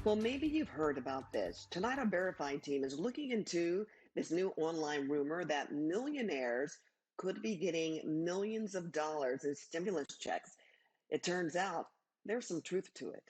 Well, maybe you've heard about this. Tonight, our verified team is looking into this new online rumor that millionaires could be getting millions of dollars in stimulus checks. It turns out there's some truth to it.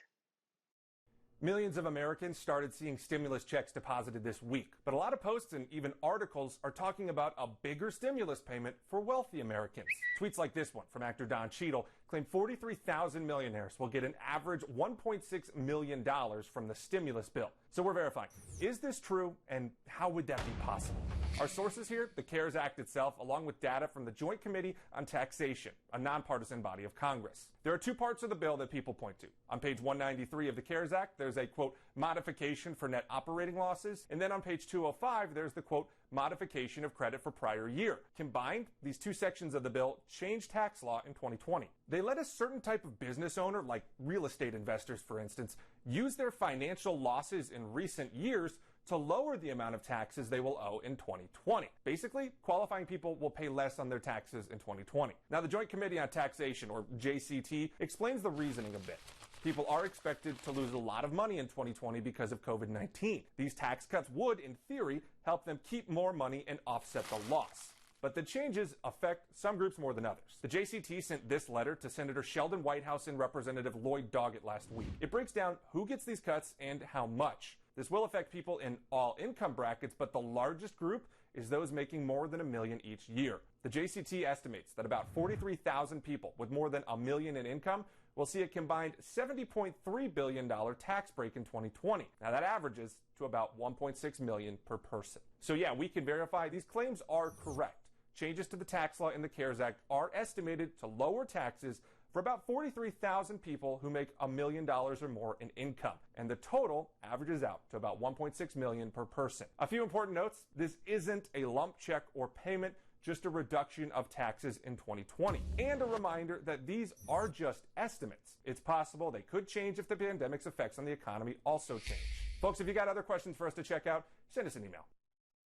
Millions of Americans started seeing stimulus checks deposited this week, but a lot of posts and even articles are talking about a bigger stimulus payment for wealthy Americans. Tweets like this one from actor Don Cheadle claim 43,000 millionaires will get an average $1.6 million from the stimulus bill. So we're verifying, is this true, and how would that be possible? Our sources here, the CARES Act itself, along with data from the Joint Committee on Taxation, a nonpartisan body of Congress. There are two parts of the bill that people point to. On page 193 of the CARES Act, there's a, quote, modification for net operating losses. And then on page 205, there's the, quote, modification of credit for prior year. Combined, these two sections of the bill changed tax law in 2020. They let a certain type of business owner, like real estate investors, for instance, use their financial losses in recent years to lower the amount of taxes they will owe in 2020. Basically, qualifying people will pay less on their taxes in 2020. Now, the Joint Committee on Taxation, or JCT, explains the reasoning a bit. People are expected to lose a lot of money in 2020 because of COVID-19. These tax cuts would, in theory, help them keep more money and offset the loss. But the changes affect some groups more than others. The JCT sent this letter to Senator Sheldon Whitehouse and Representative Lloyd Doggett last week. It breaks down who gets these cuts and how much. This will affect people in all income brackets, but the largest group is those making more than $1 million each year. The JCT estimates that about 43,000 people with more than $1 million in income will see a combined $70.3 billion tax break in 2020. Now that averages to about $1.6 million per person. So yeah, we can verify these claims are correct. Changes to the tax law in the CARES Act are estimated to lower taxes for about 43,000 people who make $1 million or more in income. And the total averages out to about $1.6 million per person. A few important notes. This isn't a lump check or payment, just a reduction of taxes in 2020. And a reminder that these are just estimates. It's possible they could change if the pandemic's effects on the economy also change. Folks, if you got other questions for us to check out, send us an email.